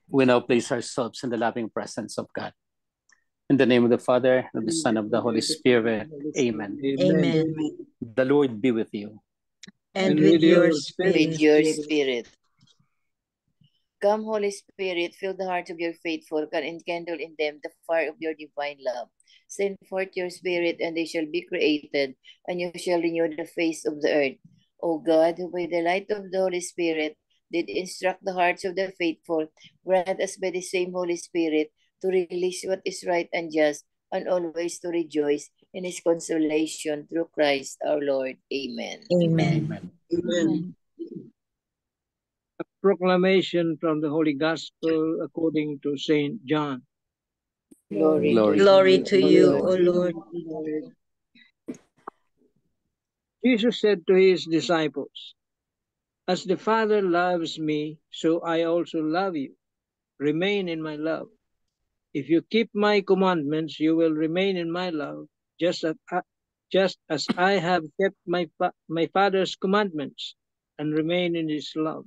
We now place ourselves in the loving presence of God. In the name of the Father, of the Son, of the Holy Spirit. Amen. Amen. The Lord be with you. And with your With your spirit. spirit. Come, Holy Spirit, fill the hearts of your faithful, and enkindle in them the fire of your divine love. Send forth your Spirit, and they shall be created, and you shall renew the face of the earth. O God, who by the light of the Holy Spirit did instruct the hearts of the faithful, grant us by the same Holy Spirit to release what is right and just, and always to rejoice in his consolation through Christ our Lord. Amen. Amen. Amen. A proclamation from the Holy Gospel according to Saint John. Glory, Glory to you, O Lord. Jesus said to his disciples, "As the Father loves me, so I also love you. Remain in my love. If you keep my commandments, you will remain in my love, just as I have kept my Father's commandments and remain in his love.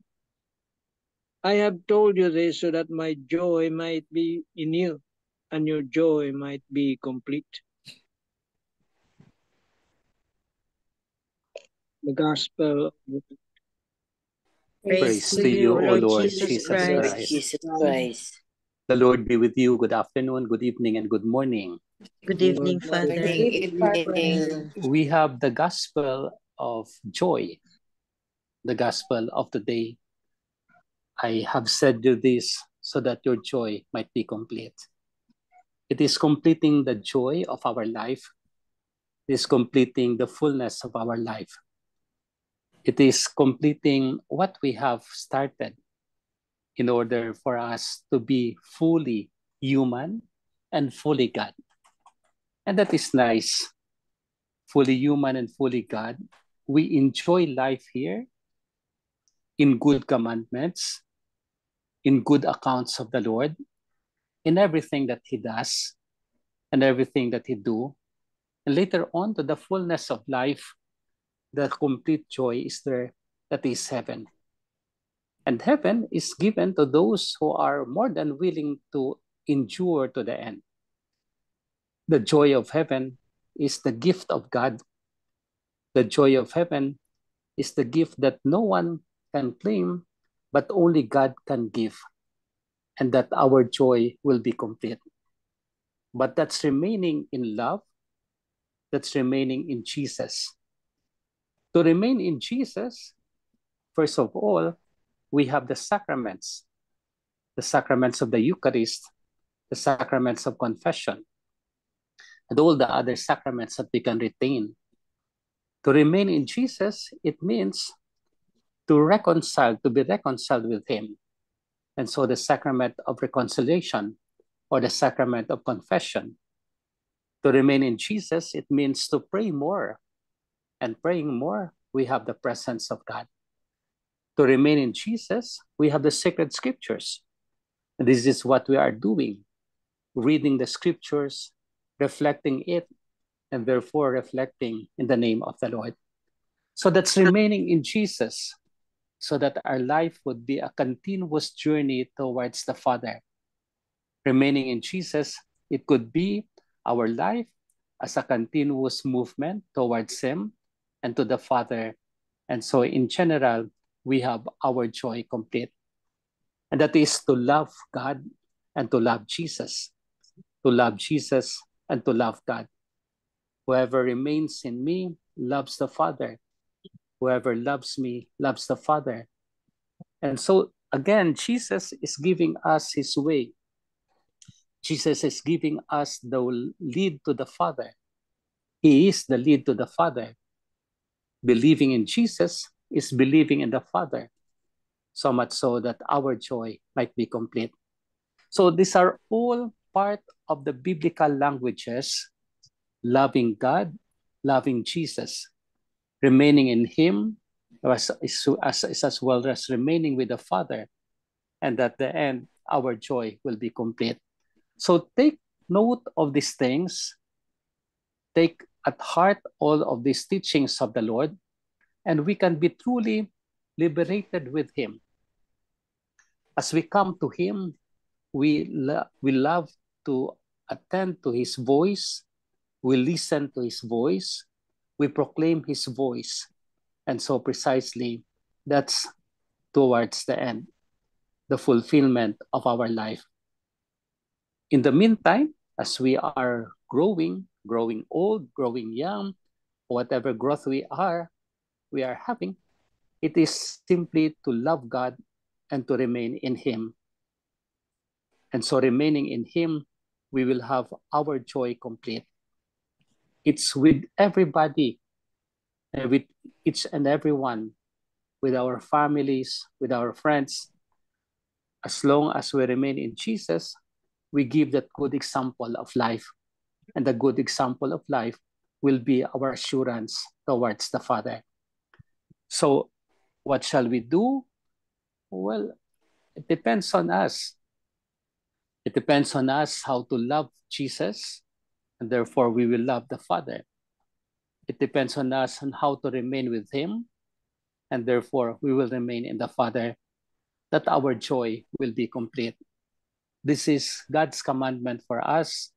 I have told you this so that my joy might be in you, and your joy might be complete." The Gospel. Praise to you, O Lord Jesus Lord Christ. Jesus Christ. The Lord be with you. Good afternoon, good evening, and good morning. Good evening, Father. Evening. We have the Gospel of joy, the Gospel of the day. I have said you this so that your joy might be complete. It is completing the joy of our life. It is completing the fullness of our life. It is completing what we have started in order for us to be fully human and fully God. And that is nice. Fully human and fully God. We enjoy life here in good commandments, in good accounts of the Lord, in everything that he does and everything that he do. And later on, to the fullness of life, the complete joy is there, that is heaven. And heaven is given to those who are more than willing to endure to the end. The joy of heaven is the gift of God. The joy of heaven is the gift that no one can claim, but only God can give, and that our joy will be complete. But that's remaining in love, that's remaining in Jesus. To remain in Jesus, first of all, we have the sacraments of the Eucharist, the sacraments of confession, and all the other sacraments that we can retain. To remain in Jesus, it means to be reconciled with him. And so the sacrament of reconciliation or the sacrament of confession. To remain in Jesus, it means to pray more. And praying more, we have the presence of God. To remain in Jesus, we have the sacred scriptures. And this is what we are doing, reading the scriptures, reflecting it, and therefore reflecting in the name of the Lord. So that's remaining in Jesus, so that our life would be a continuous journey towards the Father. Remaining in Jesus, it could be our life as a continuous movement towards him and to the Father. And so in general, we have our joy complete. And that is to love God and to love Jesus. To love Jesus and to love God. Whoever remains in me loves the Father. Whoever loves me loves the Father. And so again, Jesus is giving us his way. Jesus is giving us the lead to the Father. He is the lead to the Father. Believing in Jesus is believing in the Father, so much so that our joy might be complete. So these are all part of the biblical languages: loving God, loving Jesus, remaining in him, as well as remaining with the Father, and at the end, our joy will be complete. So take note of these things, take at heart all of these teachings of the Lord, and we can be truly liberated with Him. As we come to Him, we love to attend to His voice, we listen to His voice, we proclaim His voice. And so precisely, that's towards the end, the fulfillment of our life. In the meantime, as we are growing old, growing young, whatever growth we are having, it is simply to love God and to remain in Him. And so remaining in Him, we will have our joy complete. It's with everybody, and with each and everyone, with our families, with our friends. As long as we remain in Jesus, we give that good example of life. And the good example of life will be our assurance towards the Father. So what shall we do? Well, it depends on us. It depends on us how to love Jesus, and therefore we will love the Father. It depends on us on how to remain with Him, and therefore we will remain in the Father, that our joy will be complete. This is God's commandment for us,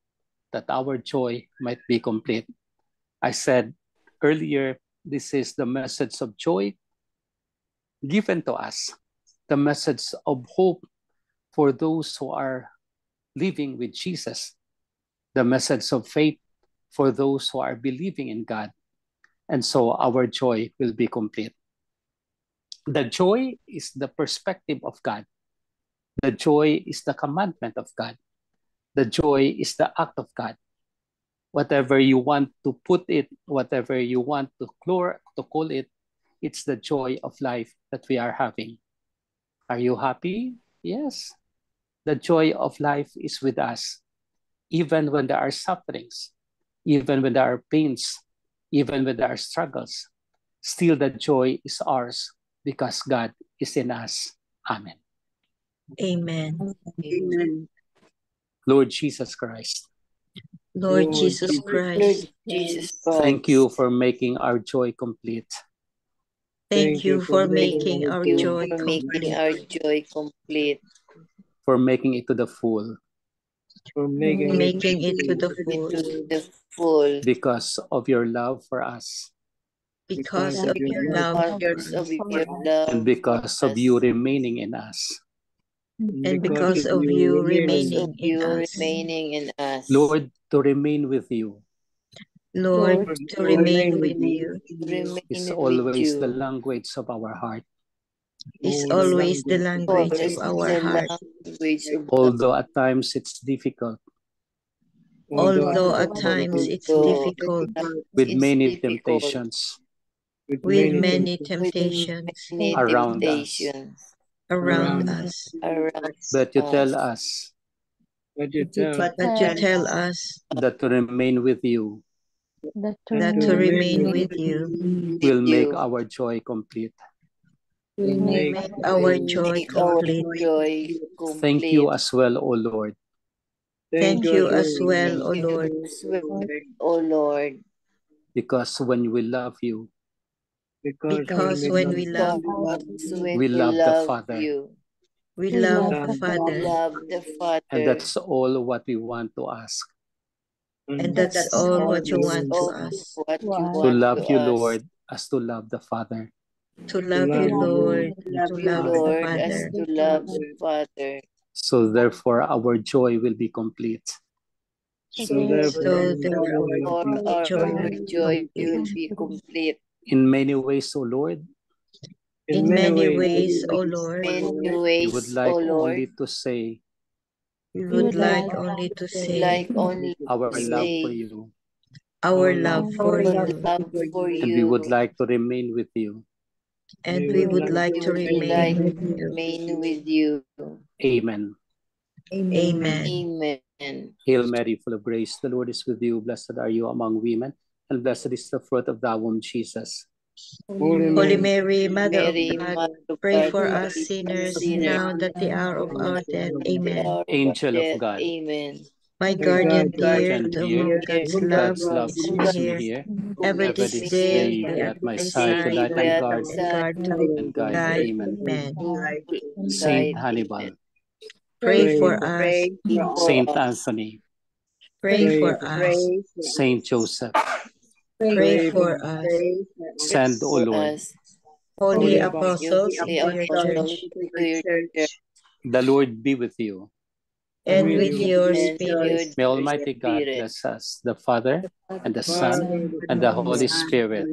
that our joy might be complete. I said earlier, this is the message of joy given to us, the message of hope for those who are living with Jesus, the message of faith for those who are believing in God. And so our joy will be complete. The joy is the perspective of God. The joy is the commandment of God. The joy is the act of God. Whatever you want to put it, whatever you want to call it, it's the joy of life that we are having. Are you happy? Yes. The joy of life is with us. Even when there are sufferings, even when there are pains, even when there are struggles, still the joy is ours because God is in us. Amen. Amen. Amen. Lord Jesus Christ, Lord Jesus Christ, Lord Jesus Christ, thank you for making our joy complete. thank you for making our you joy for making complete, our joy complete, For making it to the full. For making making it to the full, to the full, Because of your love for us. because of your love for because us, of your love, And because of you remaining in us. and because of you remaining in us. remaining in us. Lord, to remain with you Lord, to remain with you remain is with always you. the language of our heart. is always the language Always of our the heart, language of Although at times it's difficult, although at times it's difficult, with It's many difficult. temptations with many temptations many around us. temptations around us. around But you tell us. us But you tell us that to remain with you that to remain with you will make you our joy complete. will make our joy make our complete. joy complete. Thank you as well, O Lord, Thank you as well, O Thank you Lord, as well, O Lord, because when we love you, because when we love, because when we love the love Father. you, we love the Father, love the Father, And that's all what we want to ask. and that's all what you want to all us. what you To want love to you, us. Lord, as to love the Father. To love you, Lord, to You, love the Lord, as Father. to love the Father. So therefore our joy will be complete. So therefore, For our our joy will be joy will complete. be complete. In many ways, O Lord, In many ways, O Lord, Many we would ways, like O Lord, only to say we would like only to say like only our to love for say you. our love for our you, love for And we would you, like to remain with you. and we would like we to would remain like with to you. remain with you. Amen. Amen. Amen. Hail Mary, full of grace, the Lord is with you. Blessed are you among women, and blessed is the fruit of thy womb, Jesus. Holy Mary, Mother of Mary, God, Mother of pray God, for pray us for us sinners sinners, now and at the hour of our death. the Amen. hour of our Angel of death. God, Amen. My guardian dear, Guardian to dear, whom God's love God's love keeps me keeps me here. here. Ever Ever this this day day be be at at my my side to side light and guard and guard to and guide. guide. Amen. Amen. Saint Hannibal, Pray for us. Saint Anthony, Pray for us. Saint Joseph, Pray for us. send, O Lord, Holy Your apostles holy to your apostles church, to your church, the Lord be with you. and with your and spirit. May Almighty God spirit. bless us, the Father, and the Son, and the Holy Spirit.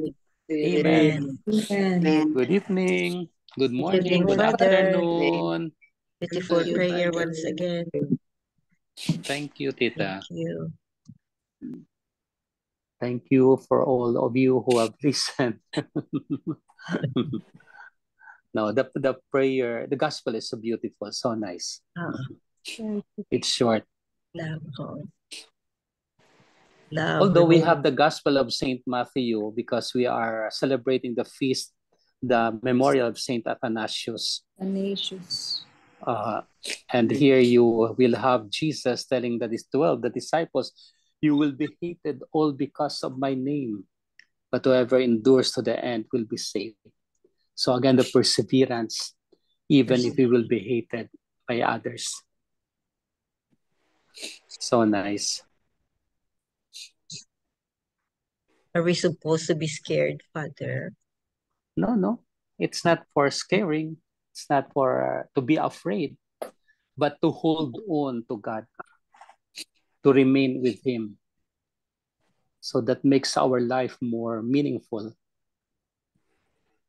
Amen. Amen. Good evening, good Good morning, evening, good Father. afternoon. Beautiful prayer once again. Thank you, Tita. Thank you. Thank you for all of you who have listened. No, the prayer, the gospel is so beautiful, so nice. It's short. Love, love. Although we have the Gospel of Saint Matthew because we are celebrating the feast, the memorial of Saint Athanasius. And here you will have Jesus telling the 12, the disciples, you will be hated all because of my name, but whoever endures to the end will be saved. So again, the perseverance, even if we will be hated by others. So nice. Are we supposed to be scared, Father? No. It's not for scaring. It's not for to be afraid, but to hold on to God, to remain with Him. So that makes our life more meaningful.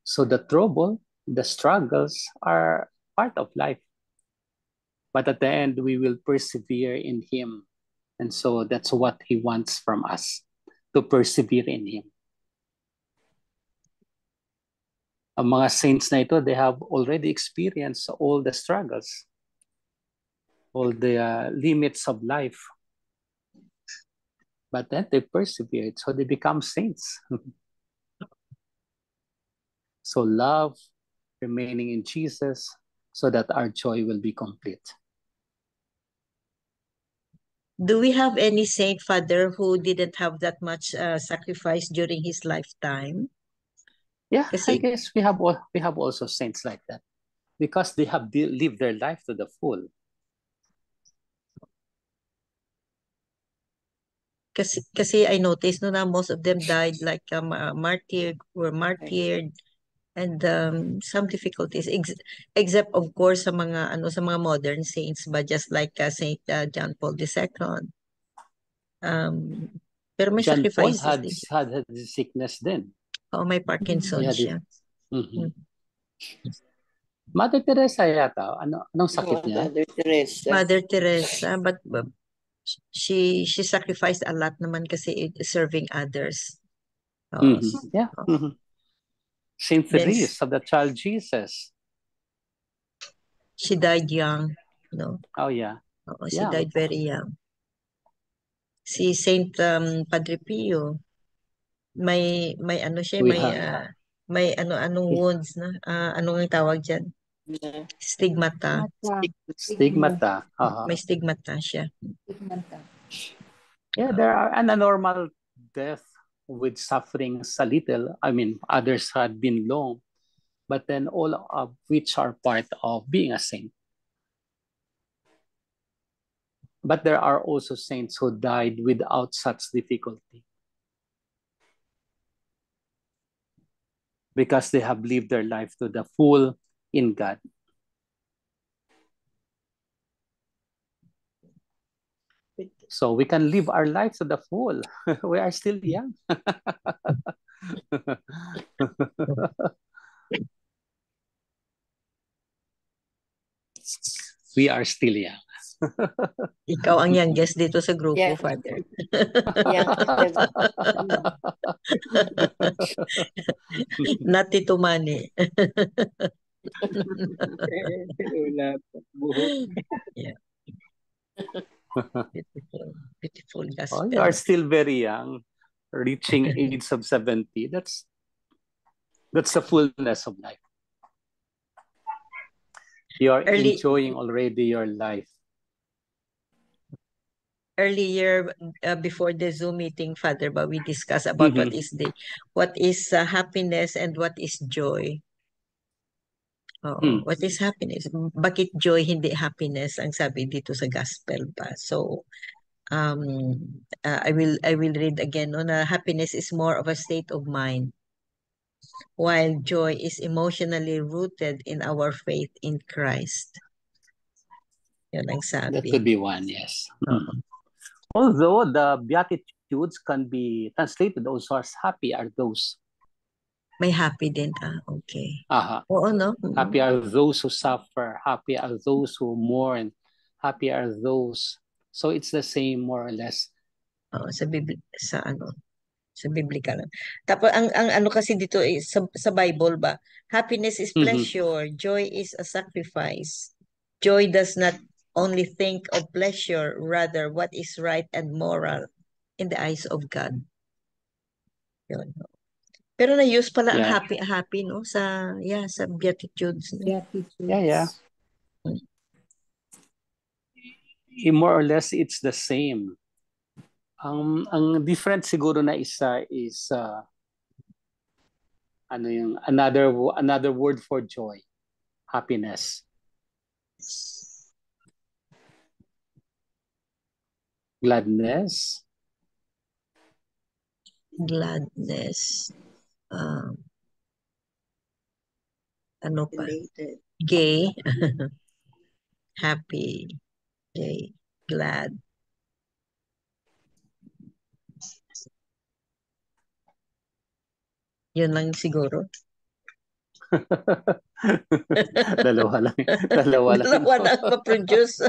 So the trouble, the struggles are part of life. But at the end, we will persevere in Him. And so that's what He wants from us, to persevere in Him. Ang mga saints na ito, they have already experienced all the struggles, all the limits of life. But then they persevered, so they become saints. So love, remaining in Jesus, so that our joy will be complete. Do we have any saint, Father, who didn't have that much sacrifice during his lifetime? Yeah, I guess we have also saints like that because they have lived their life to the full. Kasi I noticed na most of them died like martyred, and some difficulties, except of course sa mga modern saints, but just like Saint John Paul II. Pero may John Paul sacrifices had sickness then. Oh, may Parkinson's siya. Mother Teresa yata, anong sakit niya? Mother Teresa, but she sacrificed a lot naman kasi serving others. Yeah. Saint Therese of the Child Jesus. She died young, no? Oh yeah. She died very young. Si Saint Padre Pio, may ano siya, may anong wounds na, anong tawag diyan? Stigmata. Stigmata. May stigmata siya. Yeah, there are an abnormal death with sufferings a little. I mean, others had been long, but then all of which are part of being a saint. But there are also saints who died without such difficulty because they have lived their life to the full in God. So we can live our lives to the full. We are still young. We are still young. Ikaw ang youngest dito sa grupo, Father. Not Tito Manny. Yeah. Beautiful gospel. You are still very young, reaching age of 70. That's the fullness of life. You are enjoying already your life. earlier before the Zoom meeting, Father, but we discussed about what is happiness and what is joy. What is happiness? Bakit joy hindi happiness ang sabi dito sa gospel pa? So I will read again. No, na happiness is more of a state of mind, while joy is emotionally rooted in our faith in Christ. Yun ang sabi. That could be one, yes. Although the Beatitudes can be translated also as happy are those. May happy din. Okay. Oo, no? Happy are those who suffer. Happy are those who mourn. Happy are those. So it's the same more or less. Sa biblical. Tapos ang ano kasi dito is sa Bible ba? Happiness is pleasure, joy is a sacrifice. Joy does not only think of pleasure, rather what is right and moral in the eyes of God. Yun. Pero na-use pala ang happy, no? Sa Beatitudes. No? Beatitudes. Yeah. More or less, it's the same. Ang different siguro na isa is another word for joy, happiness. Gladness. Ano pa? Gay. Happy. Gay. Glad. Yun lang siguro. Dalawa lang. Dalawa lang ma-produce.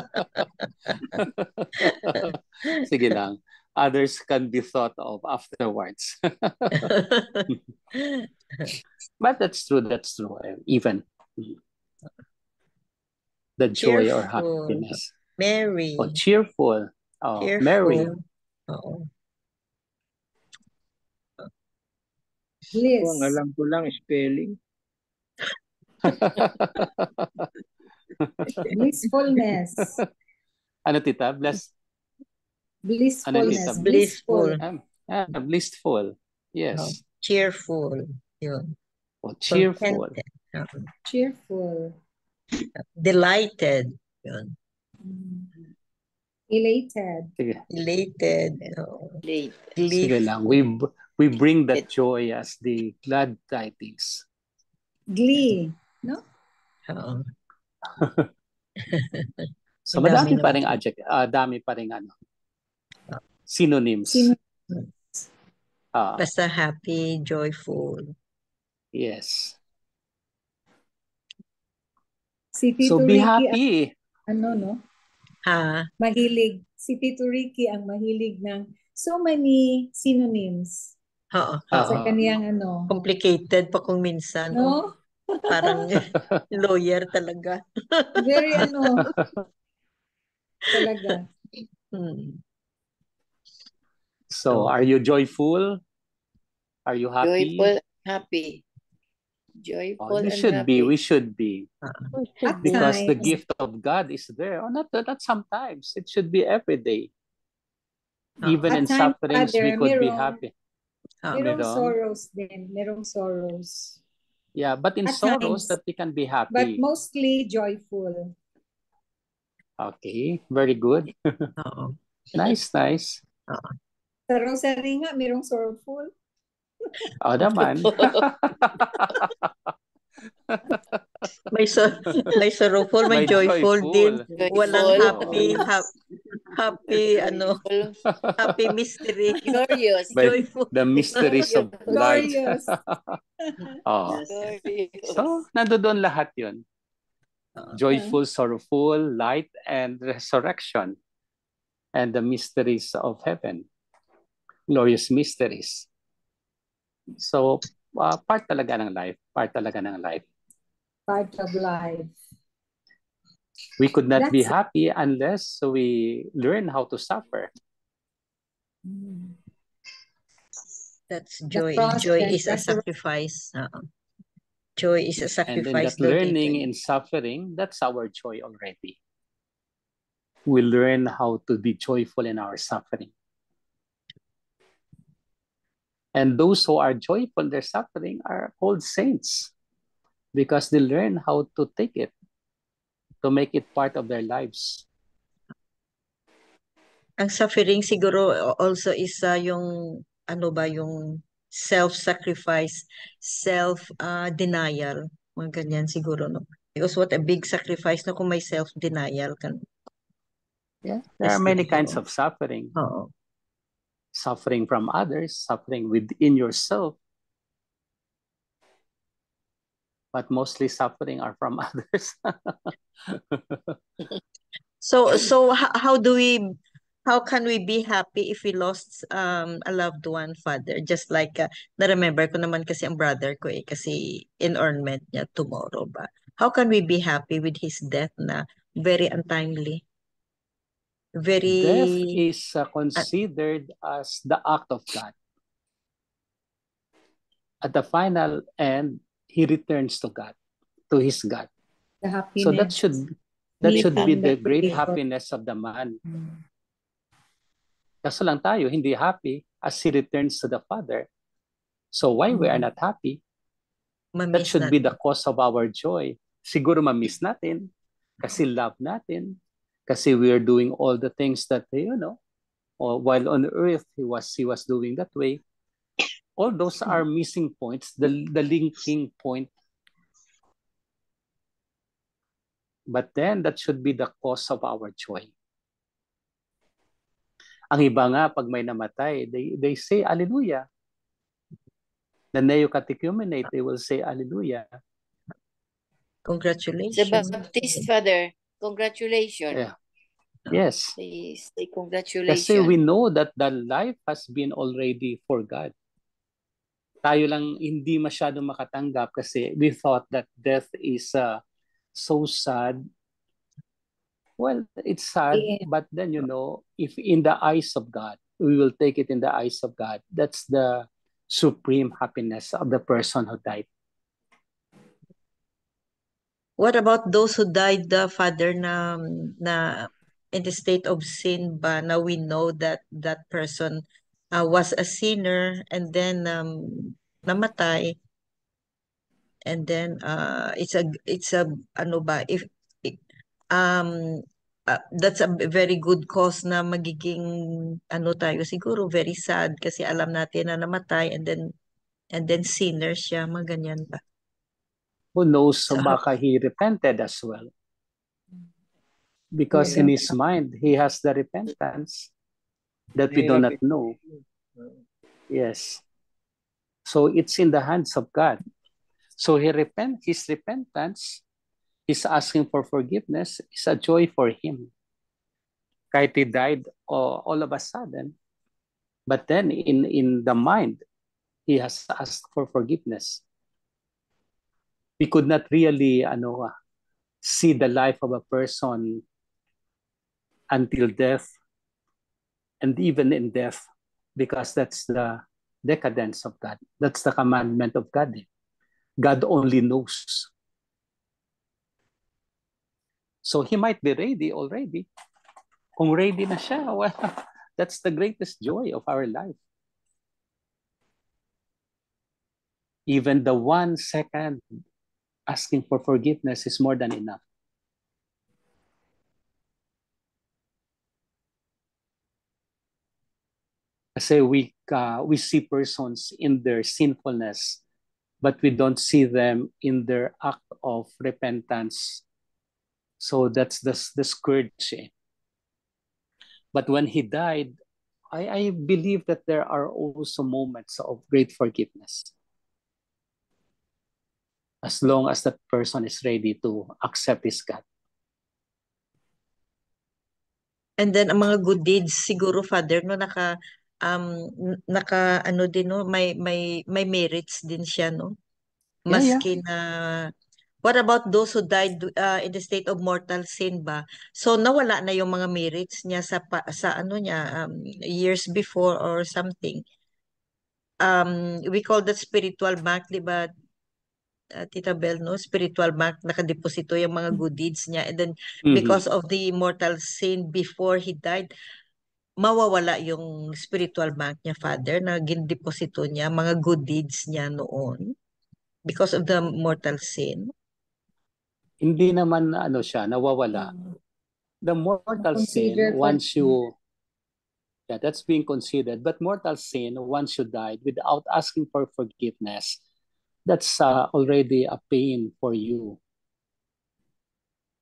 Sige lang. Others can be thought of afterwards. But that's true. Even the joy or happiness. Merry. Cheerful. Cheerful. Merry. Bliss. Ang alam ko lang spelling. Blissfulness. Ano tita? Blissfulness. Ano tita? Blissful. Blissful. Yes. Cheerful. Yun. Cheerful. Cheerful. Delighted. Yun. Elated. Sige. Elated. Sige lang. We bring that joy as the glad tidings. Glee. No? So madami pa ring adjective, dami pa ring synonyms. Basta happy, joyful. Yes. Si Tito So be Ricky, happy. no? Mahilig. Si Tito Ricky ang mahilig ng so many synonyms. Sa kaniyang complicated pa kung minsan. No? Parang lawyer talaga. Very talaga. So, are you joyful? Are you happy? Joyful, happy. Joyful and happy. We should be. Because times. the gift of God is there. Not sometimes. It should be every day. Even in sufferings, we could be happy. Merong sorrows din. Merong sorrows. Yeah, but in sorrows that we can be happy. But mostly joyful. Okay, very good. Nice. Sa rosary nga, merong sorrowful. Naman. May sorrowful, may joyful din. Walang happy, happy mystery. Glorious. Joyful. The mysteries of light. Glorious. So, nandoon lahat yun. Joyful, sorrowful, light, and resurrection. And the mysteries of heaven. Glorious mysteries. So, part talaga ng life. Part of life. We could not be happy unless we learn how to suffer. That's joy. Joy is a sacrifice. Joy is a sacrifice. And in that learning and suffering, that's our joy already. we learn how to be joyful in our suffering. And those who are joyful in their suffering are called saints because they learn how to take it, to make it part of their lives. Ang suffering siguro also is yung ano ba yung self-sacrifice, self-denial, mga ganyan siguro, no? Because what a big sacrifice no kung may self-denial ka. Yeah, there are many kinds of suffering. Oo. Suffering from others, suffering within yourself, but mostly suffering are from others. So how can we be happy if we lost a loved one, Father? Just like na-remember ko naman kasi ang brother ko kasi inurnment niya tomorrow ba. How can we be happy with his death na very untimely? Very Death is considered as the act of God. At the final end, he returns to God, to his God. The happiness. So that should be the great happiness of the man. Kaso lang tayo, hindi happy as he returns to the Father. So why we are not happy? That should be the cause of our joy. Siguro ma-miss natin kasi love natin, kasi we are doing all the things that, while on earth he was doing that way. All those are missing points, the linking point. But then that should be the cause of our joy. Ang iba nga, pag may namatay, they say, Alleluia. The neo-catechumenate, they will say, Alleluia. Congratulations. The Baptist, Father, congratulations. Yeah. Yes. They say congratulations. Kasi we know that the life has been already for God. Tayo lang hindi masyadong makatanggap kasi we thought that death is so sad. Well, it's sad, but then, if in the eyes of God, we will take it in the eyes of God. That's the supreme happiness of the person who died. What about those who died, Father, na in the state of sin ba? Now we know that that person was a sinner and then namatay. And then it's a ano ba if that's a very good cause na magiging ano tayo siguro very sad kasi alam natin na namatay and then sinner siya, maganyan ba? Who knows, baka he repented as well. Because in his mind, he has the repentance that we do not know. Yes. So it's in the hands of God. So his repentance, his asking for forgiveness is a joy for him. Kahit he died all of a sudden, but then in the mind, he has asked for forgiveness. We could not really see the life of a person until death, and even in death, because that's the decadence of God. That's the commandment of God. God only knows. So he might be ready already. Kung ready na siya, well, that's the greatest joy of our life. Even the 1 second asking for forgiveness is more than enough. Kasi we see persons in their sinfulness, but we don't see them in their act of repentance. So that's the scourge. But when he died, I believe that there are also moments of great forgiveness. As long as that person is ready to accept his God. And then ang mga good deeds siguro, Father, no, naka ano din, no, may merits din siya, no? Maski na what about those who died in the state of mortal sin ba? So nawala na yung mga merits niya sa ano niya years before or something. We call that spiritual bank, di ba? Tita Bel, no? Spiritual bank, nakadeposito yung mga good deeds niya. And then, Mhm. because of the mortal sin before he died, mawawala yung spiritual bank niya, Father, na gindeposito niya, mga good deeds niya noon because of the mortal sin. Hindi naman ano siya, nawawala. The mortal sin, Consider for once you, yeah, that's being considered. But mortal sin, once you died without asking for forgiveness, that's already a pain for you.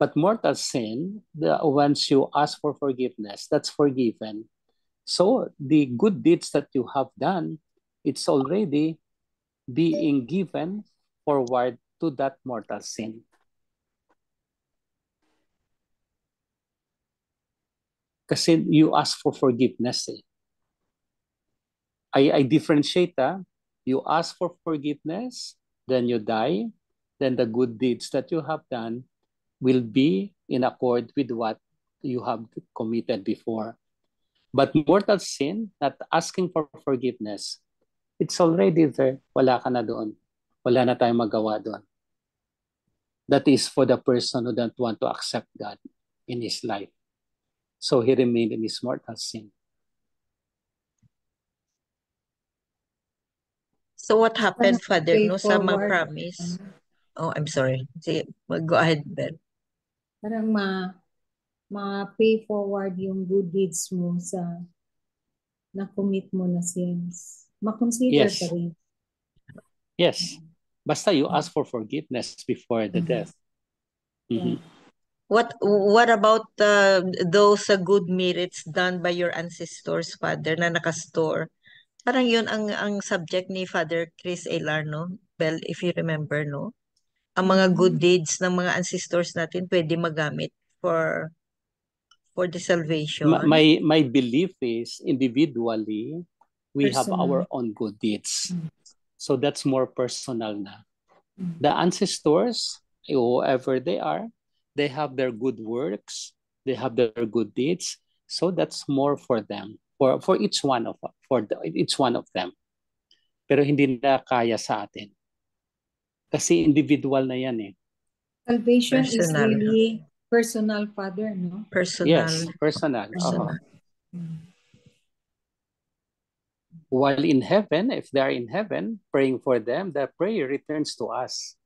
But mortal sin, once you ask for forgiveness, that's forgiven. So the good deeds that you have done, it's already being given forward to that mortal sin. Kasi you ask for forgiveness eh. I differentiate you ask for forgiveness, then you die, then the good deeds that you have done will be in accord with what you have committed before. But mortal sin, not asking for forgiveness, it's already there. Wala ka na doon. Wala na tayong magawa doon. That is for the person who don't want to accept God in his life. So he remained in his mortal sin. So what happened, Father, pay no, sa mga forward. promise? Oh, I'm sorry. Sige, go ahead, Bel. Parang ma-pay forward yung good deeds mo sa na-commit mo na sins. Ma-consider Yes. pa rin. Yes. Basta you ask for forgiveness before the death. Mhm. What about those good merits done by your ancestors, Father, na nakastore? Parang yun ang subject ni Father Chris Alar, no? Bel, if you remember, no? Ang mga good deeds ng mga ancestors natin pwede magamit for the salvation. My belief is individually we have Personal. our own good deeds. So that's more personal na. The ancestors, whoever they are, they have their good works, they have their good deeds. So that's more for them, for each one of each one of them. Pero hindi na kaya sa atin. Kasi individual na yan eh. Salvation is Personal. really personal, Father, no? Personal. Yes, personal. Personal. While in heaven, if they are in heaven, praying for them, the prayer returns to us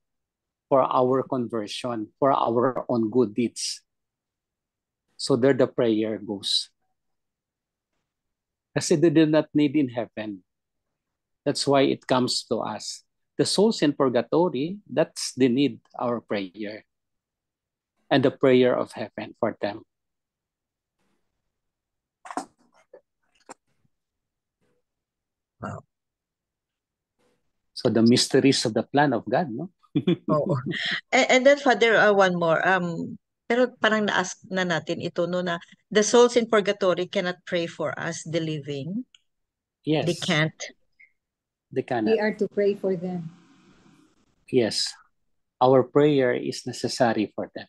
for our conversion, for our own good deeds. So there the prayer goes. Kasi they do not need in heaven. That's why it comes to us. The souls in purgatory, that's the need, our prayer. And the prayer of heaven for them. Wow. So the mysteries of the plan of God, no? Oo. And then, Father, one more. Pero parang na-ask na natin ito, no, na the souls in purgatory cannot pray for us, the living. Yes. They can't. They cannot. We are to pray for them. Yes. Our prayer is necessary for them.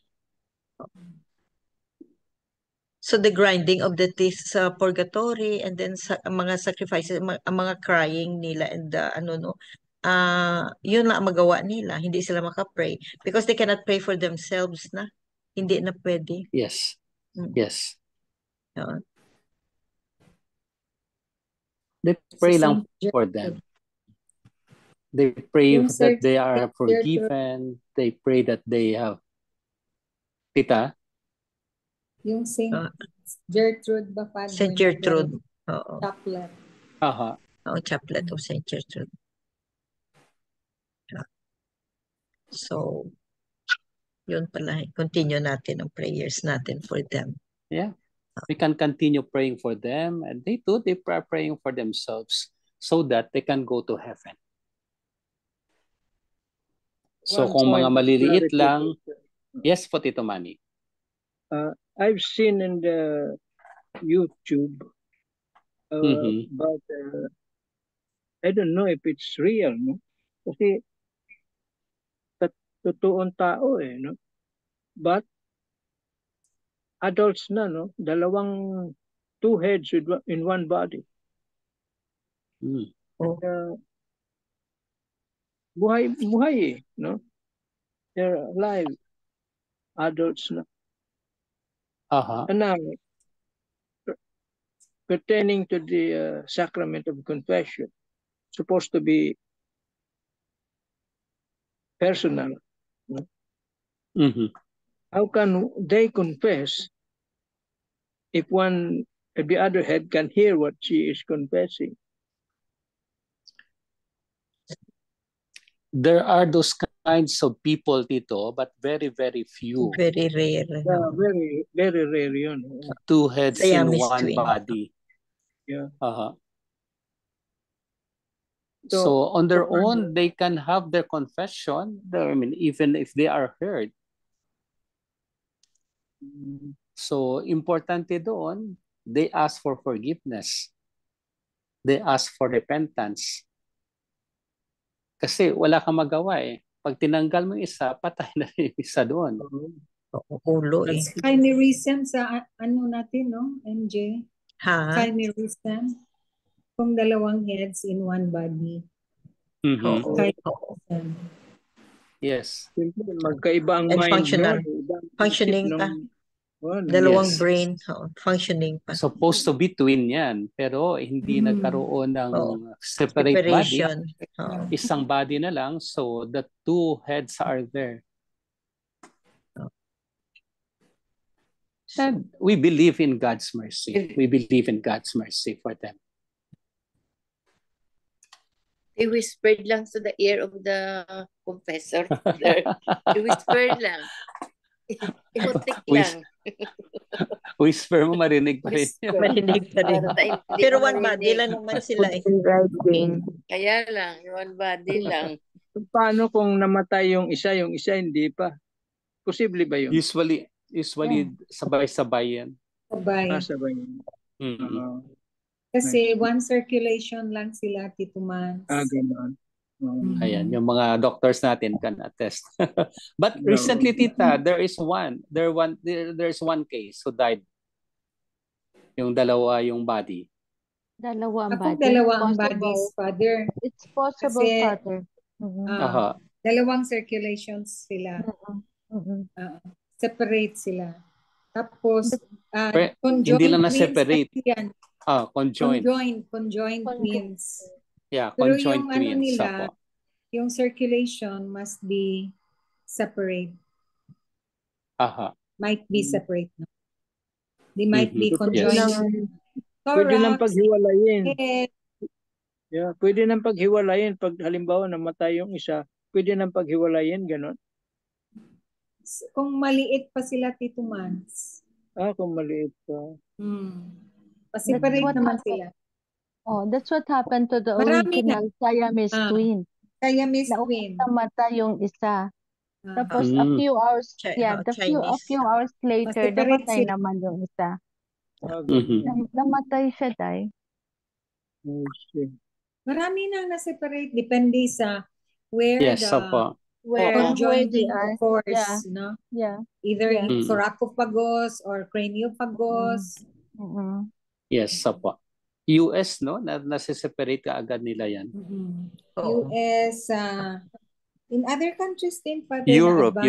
So the grinding of the teeth sa purgatory and then sa mga sacrifices, mga crying nila and yun lang ang magawa nila. Hindi sila makapray because they cannot pray for themselves na. Hindi na pwede. Yes. Yes. Oo. They pray Si lang Saint for them. They pray Yung that they are Saint forgiven. They pray that they have. Tita? Yung Saint Gertrude ba, Father? Saint Gertrude. Oo. Chaplet. Aha. Oo, chaplet of Saint Gertrude. So, yun pala. Continue natin ang prayers natin for them. Yeah. We can continue praying for them, and they too, they are praying for themselves so that they can go to heaven. So kung mga maliliit lang, yes po, Tito Manny. I've seen in the YouTube, but I don't know if it's real, no? Kasi totoong tao eh, no? But adults na, no? Two heads in one body. And, buhay no? They're alive, adults na. And now, pertaining to the sacrament of confession, supposed to be personal. No? How can they confess if the other head can hear what she is confessing? There are those kinds of people, Tito, but very, very few. Very rare. Yeah, very, very rare yun. Two heads in Siamese one twin. body. Yeah. So on their own, they can have their confession. I mean, even if they are heard. So importante doon, they ask for forgiveness. They ask for repentance. Kasi wala kang magawa eh. Pag tinanggal mo isa, patay na rin yung isa doon. Ulo eh. Chimerism sa ano natin, no? MJ? Chimerism. Kung dalawang heads in one body. Chimerism. Yes. Magkaiba ang and mind. Functional. Functioning pa. Dalawang brain. Functioning pa. Supposed to be twin yan. Pero hindi nagkaroon ng separate separation. Body. Isang body na lang. So the two heads are there. And we believe in God's mercy. We believe in God's mercy for them. They whispered lang to the ear of the confessor. They whispered lang. Imutik lang. Whisper mo, marinig pa rin. Marinig pa rin. Pero one body lang naman sila eh. Kaya lang, one body lang. Paano kung namatay yung isa hindi pa? Posible ba yun? Usually sabay-sabay yan. Sabay. Kasi one circulation lang sila, Tito Mans. Ganon. Ayan, yung mga doctors natin can attest. But recently, Tita, there's one case who died. Yung dalawa yung body. Dalawa ang body. Dalawa ang bodies, Father. It's possible, kasi, Father. Dalawang circulations sila. Separate sila. Tapos, hindi lang na-separate. Conjoined. Conjoined twins. Yeah, pero conjoined yung twins. Nila, yung circulation must be separate. Might be separate. No? They might be conjoined. Pwede nang paghiwalayin. Yeah, pwede nang paghiwalayin. Pag halimbawa namatay yung isa, pwede nang paghiwalayin, gano'n? Kung maliit pa sila, Tito Mans. Kung maliit pa. Separate naman sila. That's what happened to the original Siamese twin. Siamese twin. Namatay yung isa. Tapos a few hours, a few hours later, namatay naman yung isa. Namatay siya, Day. Marami nang na-separate. Depende sa where where they are. Course, no? Either thoracophagos or craniophagos. Yes, sapa. US, no? Nasa-separate ka agad nila yan. US, in other countries din pa. Europe.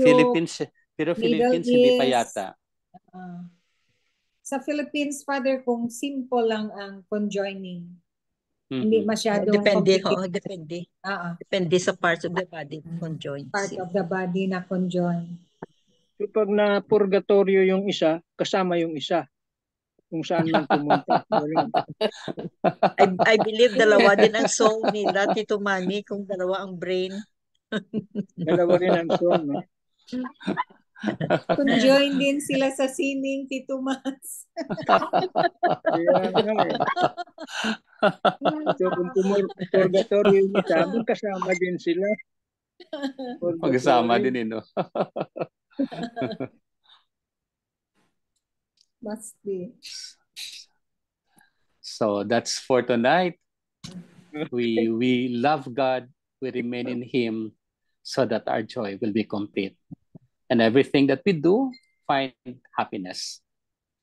Philippines, pero Philippines hindi pa yata. Sa Philippines, Father, kung simple lang ang conjoining, hindi masyadong depende. Depende sa parts of the body conjoined. Part of the body na conjoined. So pag na purgatorio yung isa, kasama yung isa. Kung saan man pumunta. I believe dalawa din ang soul nila, Tito Manny, kung dalawa ang brain. Dalawa rin ang soul, no? Conjoin din sila sa sining, Tito Mans. So kung purgatorio yung isa, magkasama din sila. Magkasama din, no? Must be. So that's for tonight. We love God. We remain in Him so that our joy will be complete. And everything that we do, find happiness,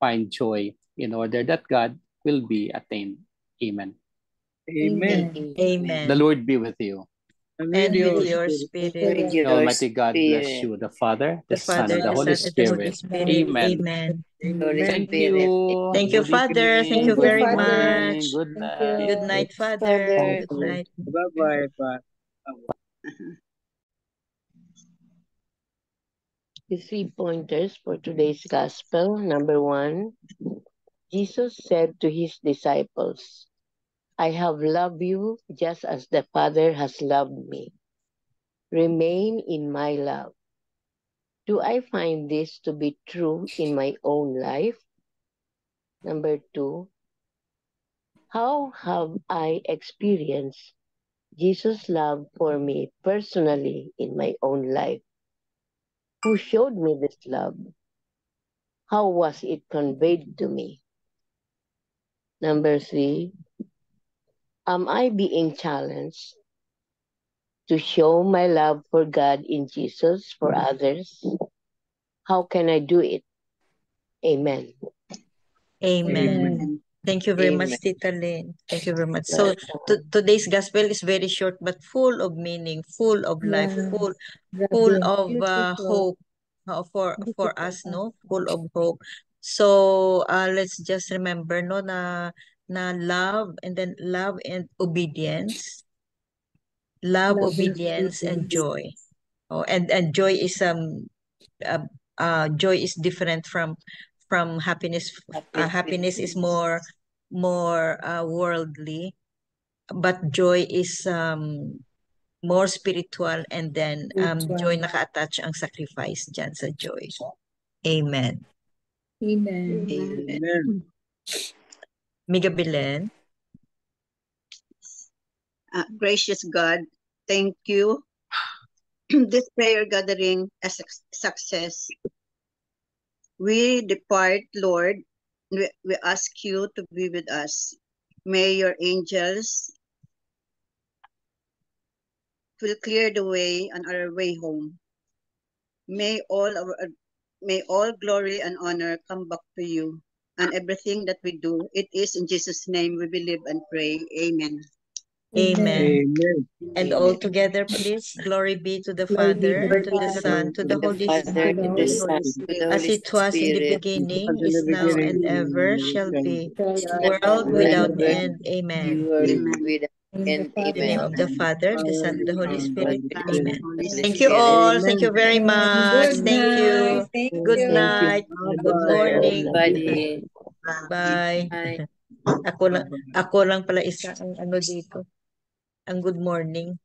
find joy in order that God will be attained. Amen. Amen. Amen. The Lord be with you. and and with with your your spirit. spirit. With May your Almighty God bless spirit. you, the Father, The the Son, Father, and the the Holy Son, and the Holy Spirit. Spirit. Amen. Amen. Holy Thank Spirit. you. Thank you, Good Father. Thank you evening. Thank you, Good very Father. morning. much. Good Thank night. Good you. night, Father. Father. Good night. Bye-bye, Father. The 3 pointers for today's gospel. Number 1, Jesus said to his disciples, I have loved you just as the Father has loved me. Remain in my love. Do I find this to be true in my own life? Number 2, how have I experienced Jesus' love for me personally in my own life? Who showed me this love? How was it conveyed to me? Number 3, am I being challenged to show my love for God in Jesus for others? How can I do it? Amen. Amen. Thank you very much, Amen. Tita Lynn. Thank you very much. So today's gospel is very short but full of meaning, full of life, Yeah. full Grabe. of Beautiful. hope for Beautiful. us, no? Full of hope. So let's just remember, no, na love and then love and obedience, love, Love and obedience, and obedience. joy. Oh, and joy is joy is different from happiness. Happiness is more worldly, but joy is more spiritual, and then joy Spiritual. naka-attach ang sacrifice dyan sa joy. Amen. Amen. Amen. Amen. Miga Belen. Gracious God, thank you. This prayer gathering a success. We depart, Lord. We ask you to be with us. May your angels will clear the way on our way home. May all glory and honor come back to you and everything that we do. It is in Jesus' name we believe and pray. Amen. Amen. Amen. And all together, please. Glory be to the Glory be Father, to to the the Father, Son, to the To the Holy Father, to the to Spirit, the Holy Son, Spirit, to the as Holy it was in the Spirit. beginning, As in is the now, and ever beginning, shall be, shall world without Whenever end. Amen. you are Amen. with us. in the And In the name amen. of the Father, the Son, and the Holy Spirit. With Son, Amen. Holy the Thank you Spirit. Spirit. all. Thank you Amen. very much. Good Thank night. you. Thank Good you. Thank you. night. Good Bye-bye, morning. Everybody. Bye. Bye. Ako lang pala isa ang ano dito. Ang good morning.